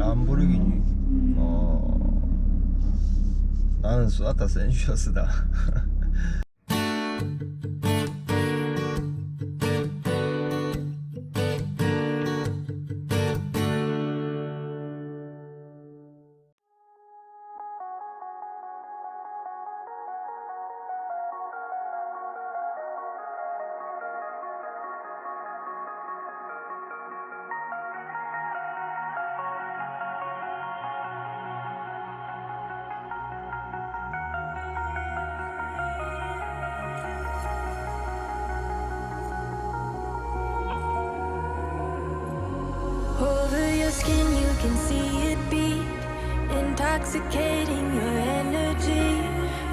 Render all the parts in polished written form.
람보르기니. 나는 쏘나타 센슈어스다. Over your skin you can see it beat, intoxicating your energy.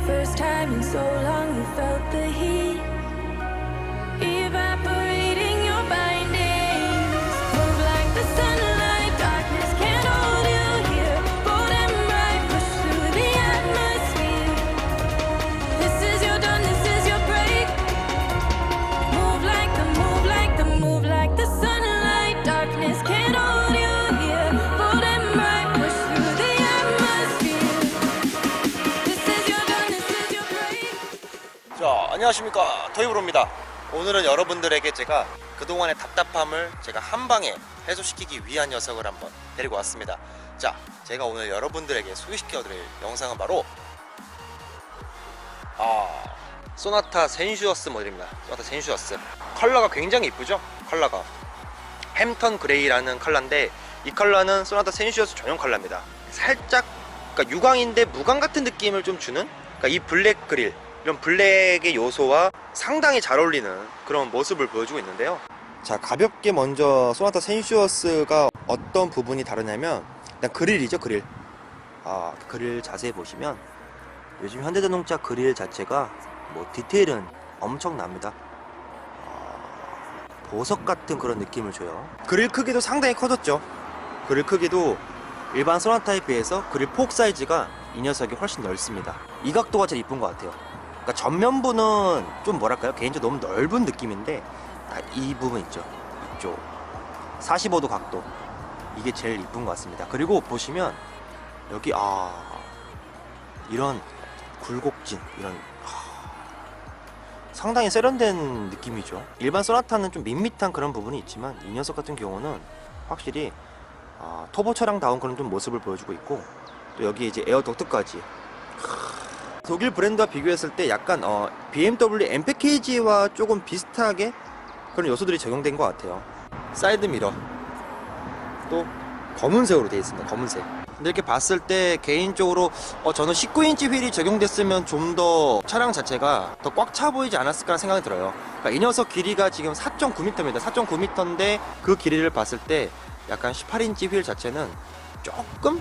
First time in so long you felt the heat, evaporating your bindings. Move like the sunlight, darkness can't hold you here. Bold and bright, push through the atmosphere. This is your dawn, this is your break. Move like the, move like the, move like the sunlight, darkness can't hold you here. Bold and bright, push through the atmosphere. This is your dawn, this is your break. 자, 안녕하십니까, 더이브로입니다. 오늘은 여러분들에게 제가 그동안의 답답함을 제가 한방에 해소시키기 위한 녀석을 한번 데리고 왔습니다. 자, 제가 오늘 여러분들에게 소개시켜드릴 영상은 바로 소나타 센슈어스 모델입니다. 소나타 센슈어스 컬러가 굉장히 이쁘죠? 컬러가 햄턴 그레이라는 컬러인데, 이 컬러는 소나타 센슈어스 전용 컬러입니다. 살짝 그러니까 유광인데 무광 같은 느낌을 좀 주는, 그러니까 이 블랙 그릴, 이런 블랙의 요소와 상당히 잘 어울리는 그런 모습을 보여주고 있는데요. 자, 가볍게 먼저 소나타 센슈어스가 어떤 부분이 다르냐면, 일단 그릴이죠. 그릴. 그릴 자세히 보시면 요즘 현대자동차 그릴 자체가 뭐 디테일은 엄청납니다. 보석 같은 그런 느낌을 줘요. 그릴 크기도 상당히 커졌죠. 그릴 크기도 일반 소나타에 비해서 그릴 폭 사이즈가 이 녀석이 훨씬 넓습니다. 이 각도가 제일 이쁜 것 같아요. 그러니까 전면부는 좀 뭐랄까요, 개인적으로 너무 넓은 느낌인데, 이 부분 있죠, 이쪽 45도 각도, 이게 제일 이쁜 것 같습니다. 그리고 보시면 여기 이런 굴곡진, 이런 상당히 세련된 느낌이죠. 일반 소나타는 좀 밋밋한 그런 부분이 있지만, 이 녀석 같은 경우는 확실히 터보 차량다운 그런 좀 모습을 보여주고 있고, 또 여기 이제 에어 덕트까지. 독일 브랜드와 비교했을 때 약간 BMW M-패키지와 조금 비슷하게 그런 요소들이 적용된 것 같아요. 사이드 미러 또 검은색으로 되어 있습니다. 검은색. 근데 이렇게 봤을 때 개인적으로 저는 19인치 휠이 적용됐으면 좀 더 차량 자체가 더 꽉 차 보이지 않았을까 생각이 들어요. 그러니까 이 녀석 길이가 지금 4.9m입니다. 4.9m인데 그 길이를 봤을 때 약간 18인치 휠 자체는 조금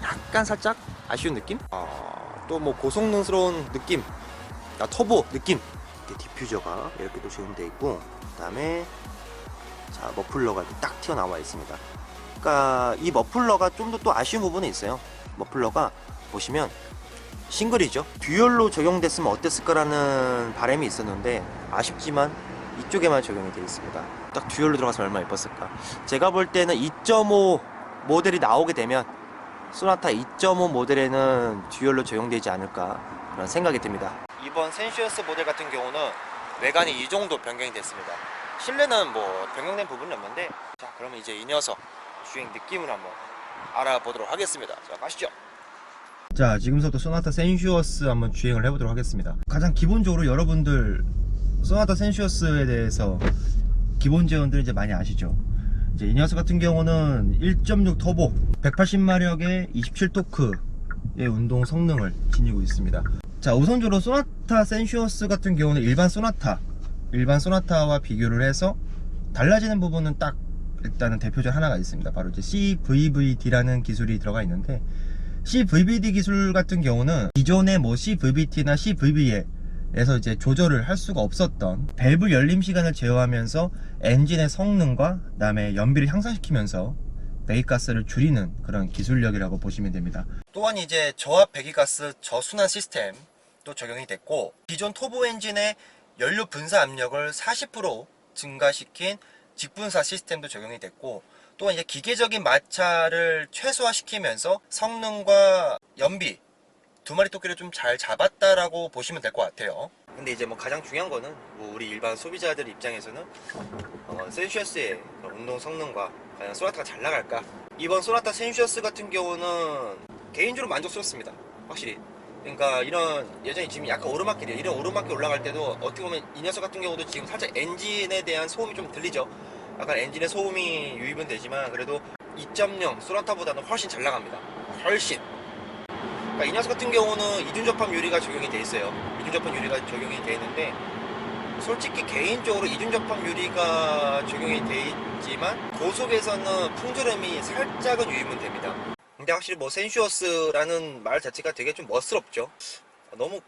약간 살짝 아쉬운 느낌? 또 뭐 고성능스러운 느낌, 터보 느낌. 디퓨저가 이렇게 또 적용되어 있고, 그 다음에 자, 머플러가 딱 튀어나와 있습니다. 그러니까 이 머플러가 좀 더 또 아쉬운 부분이 있어요. 머플러가 보시면 싱글이죠. 듀얼로 적용됐으면 어땠을까라는 바람이 있었는데, 아쉽지만 이쪽에만 적용이 되어 있습니다. 딱 듀얼로 들어가서 얼마나 예뻤을까. 제가 볼 때는 2.5 모델이 나오게 되면 소나타 2.5 모델에는 듀얼로 적용되지 않을까 그런 생각이 듭니다. 이번 센슈어스 모델 같은 경우는 외관이 이 정도 변경이 됐습니다. 실내는 뭐 변경된 부분은 없는데, 자, 그러면 이제 이 녀석 주행 느낌을 한번 알아보도록 하겠습니다. 자, 가시죠. 자, 지금부터 소나타 센슈어스 한번 주행을 해보도록 하겠습니다. 가장 기본적으로 여러분들 소나타 센슈어스에 대해서 기본 제원들 이제 많이 아시죠? 이제 이 녀석 같은 경우는 1.6 터보 180마력의 27토크의 운동 성능을 지니고 있습니다. 자, 우선적으로 소나타 센슈어스 같은 경우는 일반 소나타와 비교를 해서 달라지는 부분은 딱 일단은 대표적 하나가 있습니다. 바로 이제 CVVD라는 기술이 들어가 있는데, CVVD 기술 같은 경우는 기존의 뭐 CVVT나 CVV에서 이제 조절을 할 수가 없었던 밸브 열림 시간을 제어하면서 엔진의 성능과 그다음에 연비를 향상시키면서 배기가스를 줄이는 그런 기술력이라고 보시면 됩니다. 또한 이제 저압 배기가스 저순환 시스템도 적용이 됐고, 기존 터보 엔진의 연료 분사 압력을 40% 증가시킨 직분사 시스템도 적용이 됐고, 또한 이제 기계적인 마찰을 최소화시키면서 성능과 연비 두 마리 토끼를 좀 잘 잡았다라고 보시면 될 것 같아요. 근데 이제 뭐 가장 중요한 거는 뭐 우리 일반 소비자들 입장에서는 센슈어스의 운동 성능과 과연 소나타가 잘 나갈까? 이번 소나타 센슈어스 같은 경우는 개인적으로 만족스럽습니다. 확실히. 그러니까 이런 예전에 지금 약간 오르막길이에요. 이런 오르막길 올라갈 때도 어떻게 보면 이 녀석 같은 경우도 지금 살짝 엔진에 대한 소음이 좀 들리죠. 약간 엔진의 소음이 유입은 되지만 그래도 2.0 소나타보다는 훨씬 잘 나갑니다. 훨씬. 그러니까 이 녀석 같은 경우는 이중접합 유리가 적용이 돼 있어요. 이중접합 유리가 적용이 돼 있는데 솔직히 개인적으로 이중접합 유리가 적용이 돼 있지만 고속에서는 풍조름이 살짝은 유입은 됩니다. 근데 확실히 뭐 센슈어스라는 말 자체가 되게 좀 멋스럽죠. 너무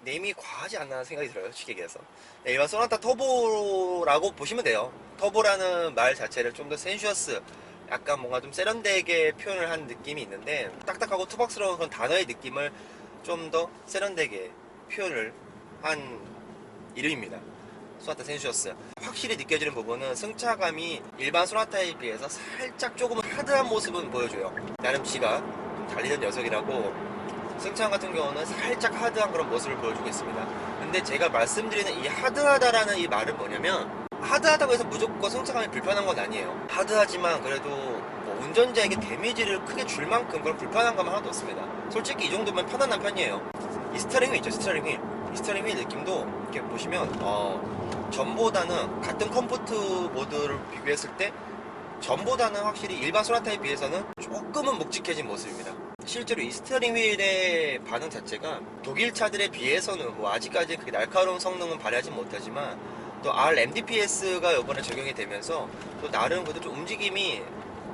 네임이 과하지 않나 생각이 들어요, 솔직히 얘기해서. 일반 소나타 터보라고 보시면 돼요. 터보라는 말 자체를 좀 더 센슈어스, 약간 뭔가 좀 세련되게 표현을 한 느낌이 있는데 딱딱하고 투박스러운 그런 단어의 느낌을 좀 더 세련되게 표현을 한 이름입니다. 소나타 센슈어스. 확실히 느껴지는 부분은 승차감이 일반 소나타에 비해서 살짝 조금은 하드한 모습은 보여줘요. 나름 지가 좀 달리는 녀석이라고 승차감 같은 경우는 살짝 하드한 그런 모습을 보여주고 있습니다. 근데 제가 말씀드리는 이 하드하다라는 이 말은 뭐냐면 하드하다고 해서 무조건 승차감이 불편한 건 아니에요. 하드하지만 그래도 뭐 운전자에게 데미지를 크게 줄 만큼 그런 불편한 감은 하나도 없습니다. 솔직히 이 정도면 편안한 편이에요. 이 스티어링 휠 있죠, 스티어링 휠. 이 스티어링 휠 느낌도 이렇게 보시면 전보다는 같은 컴포트 모드를 비교했을 때 전보다는 확실히 일반 소나타에 비해서는 조금은 묵직해진 모습입니다. 실제로 이 스티어링 휠의 반응 자체가 독일 차들에 비해서는 뭐 아직까지 그렇게 날카로운 성능은 발휘하지 못하지만 또 RMDPS가 이번에 적용이 되면서 또 나름 그래도 좀 움직임이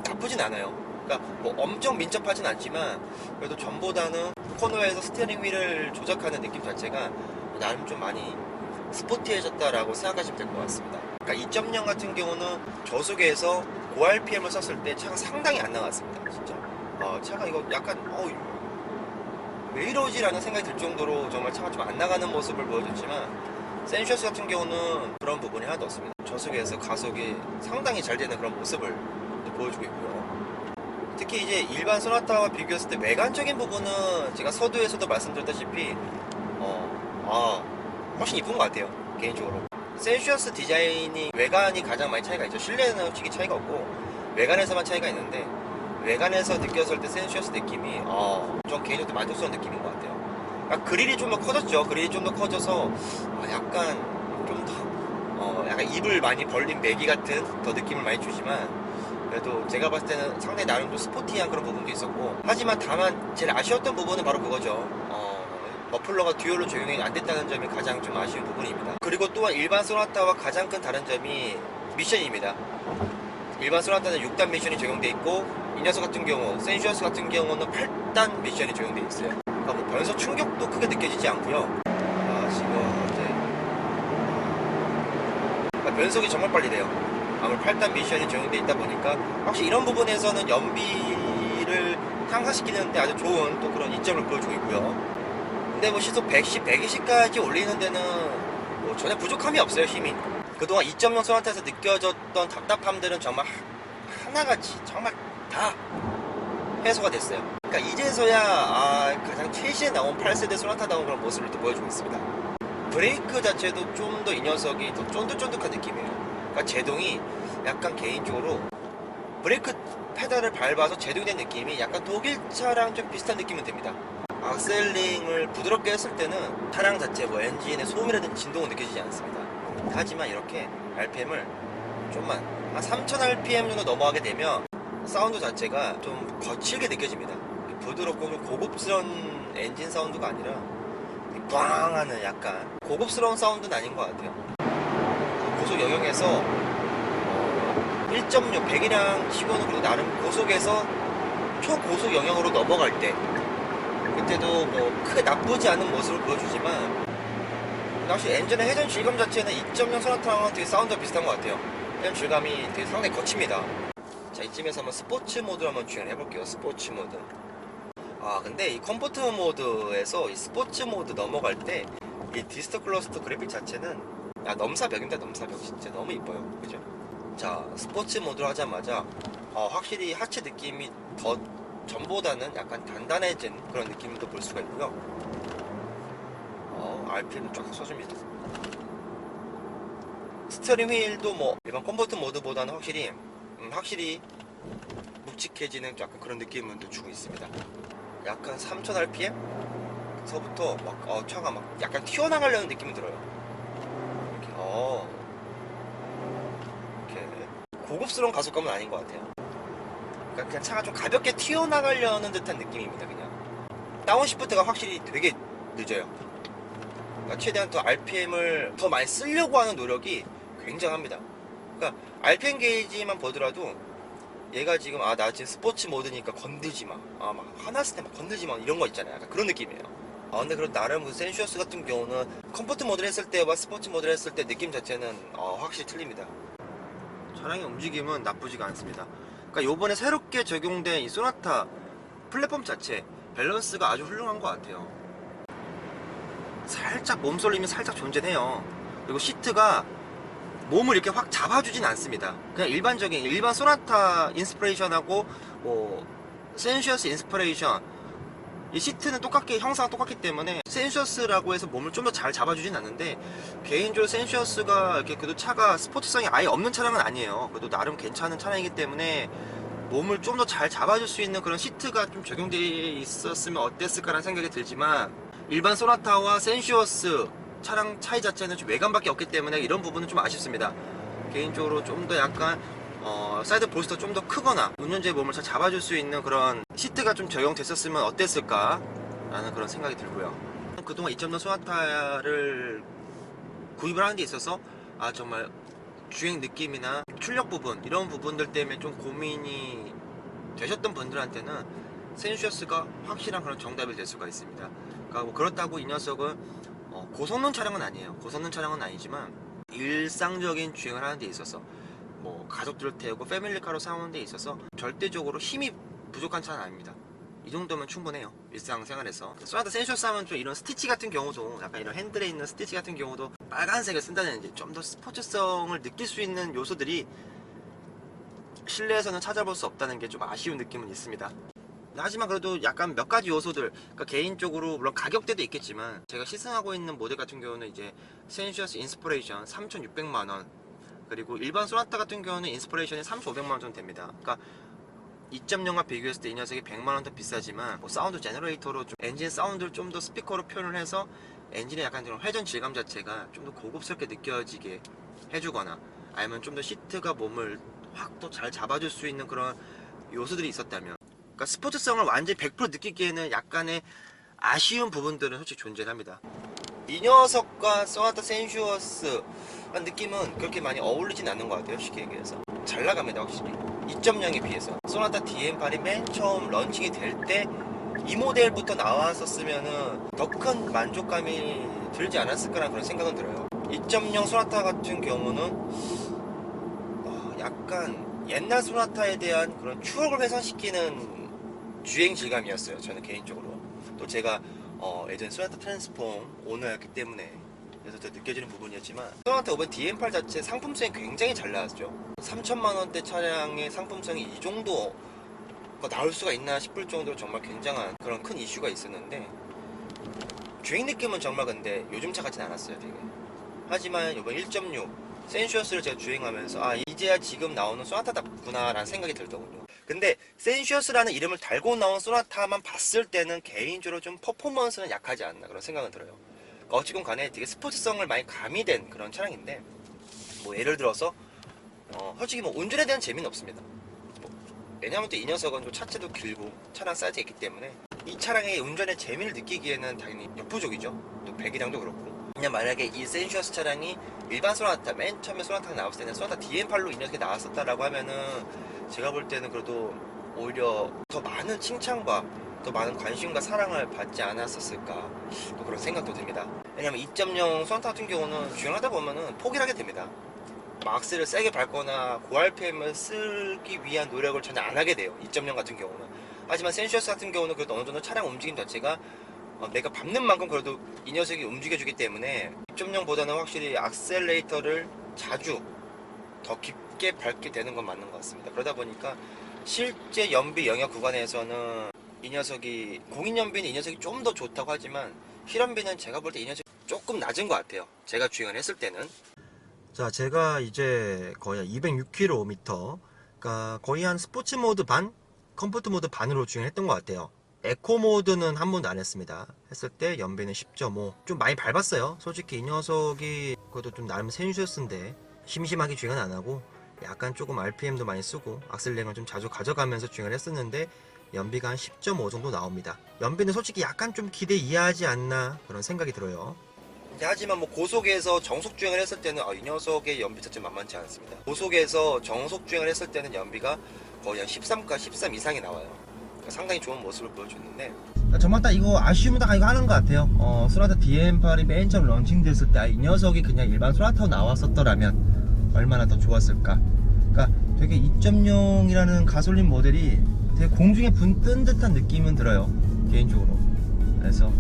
나쁘진 않아요. 그러니까 뭐 엄청 민첩하진 않지만 그래도 전보다는 코너에서 스티어링 휠을 조작하는 느낌 자체가 나름 좀 많이 스포티해졌다라고 생각하시면 될 것 같습니다. 그러니까 2.0 같은 경우는 저속에서 고RPM을 썼을 때 차가 상당히 안 나갔습니다. 진짜 차가 이거 약간 왜 이러지? 라는 생각이 들 정도로 정말 차가 좀 안 나가는 모습을 보여줬지만 센슈어스 같은 경우는 그런 부분이 하나도 없습니다. 저속에서 가속이 상당히 잘 되는 그런 모습을 보여주고 있고요. 특히 이제 일반 소나타와 비교했을 때 외관적인 부분은 제가 서두에서도 말씀드렸다시피 훨씬 이쁜 것 같아요, 개인적으로. 센슈어스 디자인이 외관이 가장 많이 차이가 있죠. 실내는 솔직히 차이가 없고 외관에서만 차이가 있는데 외관에서 느꼈을 때 센슈어스 느낌이 좀 개인적으로 만족스러운 느낌인 것 같아요. 그러니까 그릴이 좀 더 커졌죠. 그릴이 좀 더 커져서 약간 좀 더 약간 입을 많이 벌린 매기 같은 더 느낌을 많이 주지만 그래도 제가 봤을 때는 상당히 나름 좀 스포티한 그런 부분도 있었고 하지만 다만 제일 아쉬웠던 부분은 바로 그거죠. 머플러가 듀얼로 적용이 안 됐다는 점이 가장 좀 아쉬운 부분입니다. 그리고 또한 일반 소나타와 가장 큰 다른 점이 미션입니다. 일반 소나타는 6단 미션이 적용돼 있고 이 녀석 같은 경우 센슈어스 같은 경우는 8단 미션이 적용돼 있어요. 그러니까 뭐 변속 충격도 크게 느껴지지 않고요. 지금 그러니까 변속이 정말 빨리 돼요. 아무래도 8단 미션이 적용돼 있다 보니까 확실히 이런 부분에서는 연비를 향상시키는데 아주 좋은 또 그런 이점을 보여주고 있고요. 근데 뭐 시속 110, 120까지 올리는 데는 뭐 전혀 부족함이 없어요, 힘이. 그동안 2.0 소나타에서 느껴졌던 답답함들은 정말 하나같이 정말 다 해소가 됐어요. 그러니까 이제서야 가장 최신에 나온 8세대 소나타다운 그런 모습을 또 보여주고 있습니다. 브레이크 자체도 좀 더 이 녀석이 더 쫀득쫀득한 느낌이에요. 그러니까 제동이 약간 개인적으로 브레이크 페달을 밟아서 제동이 된 느낌이 약간 독일차랑 좀 비슷한 느낌은 됩니다. 악셀링을 부드럽게 했을 때는 차량 자체 뭐 엔진의 소음이라든지 진동은 느껴지지 않습니다. 하지만 이렇게 RPM을 좀만 한 3000rpm 정도 넘어가게 되면 사운드 자체가 좀 거칠게 느껴집니다. 부드럽고 좀 고급스러운 엔진 사운드가 아니라 빵 하는 약간 고급스러운 사운드는 아닌 것 같아요. 고속 영역에서 1.6 100이랑 치고는 그래도 나름 고속에서 초고속 영역으로 넘어갈 때 그때도 뭐 크게 나쁘지 않은 모습을 보여주지만 역시 엔진의 회전 질감 자체는 2.0 소나타랑 되게 사운드가 비슷한 것 같아요. 회전 질감이 되게 상당히 거칩니다. 자, 이쯤에서 한번 스포츠 모드를 한번 주행을 해볼게요. 스포츠 모드. 근데 이 컴포트 모드에서 이 스포츠 모드 넘어갈 때 이 디스트 클러스터 그래픽 자체는 넘사벽입니다. 넘사벽 진짜 너무 이뻐요. 그죠? 자, 스포츠 모드를 하자마자 확실히 하체 느낌이 더 전보다는 약간 단단해진 그런 느낌도 볼 수가 있고요. RPM 쫙 써줍니다. 스티어링 휠도 뭐 일반 컴포트 모드보다는 확실히 묵직해지는 약간 그런 느낌을 또 주고 있습니다. 약간 3000 RPM 서부터 막 차가 막 약간 튀어나가려는 느낌이 들어요. 이렇게 고급스러운 가속감은 아닌 것 같아요. 그러니까 그냥 차가 좀 가볍게 튀어나가려는 듯한 느낌입니다. 그냥 다운시프트가 확실히 되게 늦어요. 그러니까 최대한 더 RPM을 더 많이 쓰려고 하는 노력이 굉장합니다. 그러니까 RPM 게이지만 보더라도 얘가 지금 나 지금 스포츠 모드니까 건들지 마. 막 화났을 때 막 건들지 마. 이런 거 있잖아요. 약간 그런 느낌이에요. 근데 그래도 나름 그 센슈어스 같은 경우는 컴포트 모드를 했을 때와 스포츠 모드를 했을 때 느낌 자체는 확실히 틀립니다. 차량의 움직임은 나쁘지가 않습니다. 그러니까 요번에 새롭게 적용된 이 소나타 플랫폼 자체 밸런스가 아주 훌륭한 것 같아요. 살짝 몸쏠림이 살짝 존재해요. 그리고 시트가 몸을 이렇게 확 잡아주진 않습니다. 그냥 일반 소나타 인스피레이션하고 뭐 센슈어스 인스피레이션 이 시트는 형상은 똑같기 때문에 센슈어스라고 해서 몸을 좀 더 잘 잡아주진 않는데, 개인적으로 센슈어스가 이렇게 그래도 차가 스포츠성이 아예 없는 차량은 아니에요. 그래도 나름 괜찮은 차량이기 때문에 몸을 좀 더 잘 잡아줄 수 있는 그런 시트가 좀 적용되어 있었으면 어땠을까라는 생각이 들지만, 일반 소나타와 센슈어스 차량 차이 자체는 좀 외관밖에 없기 때문에 이런 부분은 좀 아쉽습니다. 개인적으로 좀 더 약간 사이드 볼스터 좀 더 크거나 운전자의 몸을 잘 잡아줄 수 있는 그런 시트가 좀 적용됐었으면 어땠을까 라는 그런 생각이 들고요. 그동안 2.0 소나타를 구입을 하는 데 있어서 정말 주행 느낌이나 출력 부분 이런 부분들 때문에 좀 고민이 되셨던 분들한테는 센슈어스가 확실한 그런 정답이 될 수가 있습니다. 그러니까 뭐 그렇다고 이 녀석은 고성능 차량은 아니에요. 고성능 차량은 아니지만 일상적인 주행을 하는 데 있어서 뭐 가족들을 태우고 패밀리카로 사오는 데 있어서 절대적으로 힘이 부족한 차는 아닙니다. 이 정도면 충분해요. 일상생활에서. 소나타 센슈어스 하면 좀 이런 스티치 같은 경우도, 약간 이런 핸들에 있는 스티치 같은 경우도 빨간색을 쓴다든지 좀 더 스포츠성을 느낄 수 있는 요소들이 실내에서는 찾아볼 수 없다는 게 좀 아쉬운 느낌은 있습니다. 하지만 그래도 약간 몇 가지 요소들, 그러니까 개인적으로 물론 가격대도 있겠지만 제가 시승하고 있는 모델 같은 경우는 이제 센슈어스 인스피레이션 3,600만원, 그리고 일반 소나타 같은 경우는 인스피레이션이 3,500만원 정도 됩니다. 그러니까 2.0과 비교했을 때 이 녀석이 100만원 더 비싸지만 뭐 사운드 제너레이터로 좀 엔진 사운드를 좀 더 스피커로 표현을 해서 엔진의 약간 그런 회전 질감 자체가 좀 더 고급스럽게 느껴지게 해주거나, 아니면 좀 더 시트가 몸을 확 또 잘 잡아줄 수 있는 그런 요소들이 있었다면, 그러니까 스포츠성을 완전히 100% 느끼기에는 약간의 아쉬운 부분들은 솔직히 존재합니다. 이 녀석과 소나타 센슈어스 한 느낌은 그렇게 많이 어울리진 않는 것 같아요. 쉽게 얘기해서 잘 나갑니다. 확실히 2.0에 비해서. 소나타 DM8이 맨 처음 런칭이 될 때 이 모델부터 나왔었으면은 더 큰 만족감이 들지 않았을까라는 그런 생각은 들어요. 2.0 소나타 같은 경우는 약간 옛날 소나타에 대한 그런 추억을 회상시키는 주행 질감이었어요. 저는 개인적으로. 또 제가 예전 소나타 트랜스폼 오너였기 때문에 그래서 더 느껴지는 부분이었지만, 소나타 이번 DM8 자체 상품성이 굉장히 잘 나왔죠. 3,000만원대 차량의 상품성이 이 정도 나올 수가 있나 싶을 정도로 정말 굉장한 그런 큰 이슈가 있었는데, 주행 느낌은 정말 근데 요즘 차 같진 않았어요. 되게. 하지만 이번 1.6 센슈어스를 제가 주행하면서 이제야 지금 나오는 소나타답구나 라는 생각이 들더군요. 근데 센슈어스라는 이름을 달고 나온 소나타만 봤을 때는 개인적으로 좀 퍼포먼스는 약하지 않나 그런 생각은 들어요. 그러니까 어찌건 간에 되게 스포츠성을 많이 가미된 그런 차량인데, 뭐 예를 들어서 솔직히 뭐 운전에 대한 재미는 없습니다. 왜냐면 또 이 녀석은 또 차체도 길고 차량 사이즈가 있기 때문에 이 차량의 운전의 재미를 느끼기에는 당연히 역부족이죠. 또 배기량도 그렇고. 그냥 만약에 이 센슈어스 차량이 일반 소나타, 맨 처음에 소나타가 나왔을 때는 소나타 DM8로 이 녀석이 나왔었다라고 하면은 제가 볼 때는 그래도 오히려 더 많은 칭찬과 더 많은 관심과 사랑을 받지 않았었을까, 또 그런 생각도 듭니다. 왜냐면 2.0 소나타 같은 경우는 주행하다 보면은 포기를 하게 됩니다. 악셀을 세게 밟거나 고RPM을 쓰기 위한 노력을 전혀 안 하게 돼요. 2.0 같은 경우는. 하지만 센슈어스 같은 경우는 그래도 어느 정도 차량 움직임 자체가 내가 밟는 만큼 그래도 이 녀석이 움직여주기 때문에 2.0보다는 확실히 악셀레이터를 자주 더 깊게 밟게 되는 건 맞는 것 같습니다. 그러다 보니까 실제 연비 영역 구간에서는 이 녀석이 공인 연비는 이 녀석이 좀 더 좋다고 하지만 실연비는 제가 볼 때 이 녀석이 조금 낮은 것 같아요. 제가 주행을 했을 때는. 자, 제가 이제 거의 206km, 그러니까 거의 한 스포츠 모드 반, 컴포트 모드 반으로 주행했던 것 같아요. 에코 모드는 한 번도 안 했습니다. 했을 때 연비는 10.5. 좀 많이 밟았어요. 솔직히 이 녀석이 그것도 좀 나름 센슈어스인데 심심하게 주행은 안 하고 약간 조금 RPM도 많이 쓰고 악셀랭을 좀 자주 가져가면서 주행을 했었는데 연비가 한 10.5 정도 나옵니다. 연비는 솔직히 약간 좀 기대 이하하지 않나 그런 생각이 들어요. 하지만 뭐 고속에서 정속 주행을 했을 때는 이 녀석의 연비 자체 만만치 않습니다. 고속에서 정속 주행을 했을 때는 연비가 거의 한 13가 13 이상이 나와요. 그러니까 상당히 좋은 모습을 보여줬는데 정말 딱 이거 아쉬움은 딱 이거 하는 것 같아요. 소나타 DM8이 맨 처음 런칭됐을 때 이 녀석이 그냥 일반 소나타로 나왔었더라면 얼마나 더 좋았을까. 그러니까 되게 2.0이라는 가솔린 모델이 되게 공중에 분 뜬 듯한 느낌은 들어요, 개인적으로. 그래서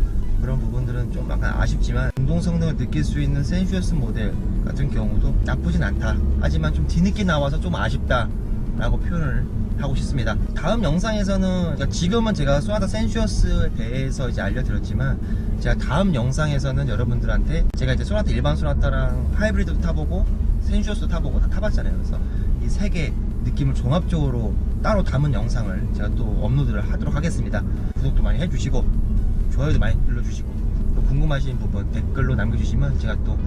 그런 부분들은 좀 약간 아쉽지만 운동 성능을 느낄 수 있는 센슈어스 모델 같은 경우도 나쁘진 않다. 하지만 좀 뒤늦게 나와서 좀 아쉽다 라고 표현을 하고 싶습니다. 다음 영상에서는, 그러니까 지금은 제가 소나타 센슈어스에 대해서 이제 알려드렸지만 제가 다음 영상에서는 여러분들한테 제가 이제 소나타 일반 소나타랑 하이브리드도 타보고 센슈어스도 타보고 다 타봤잖아요. 그래서 이 세 개 느낌을 종합적으로 따로 담은 영상을 제가 또 업로드를 하도록 하겠습니다. 구독도 많이 해주시고 좋아요도 많이 눌러주시고 또 궁금하신 부분 댓글로 남겨주시면 제가 또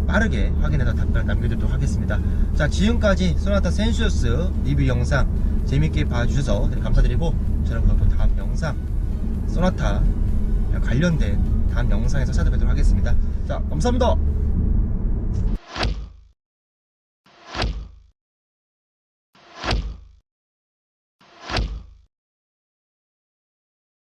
빠르게 확인해서 답변을 남겨드리도록 하겠습니다. 자, 지금까지 소나타 센슈어스 리뷰 영상 재밌게 봐주셔서 감사드리고 저는 그럼 또 다음 영상 소나타 관련된 다음 영상에서 찾아뵙도록 하겠습니다. 자, 감사합니다.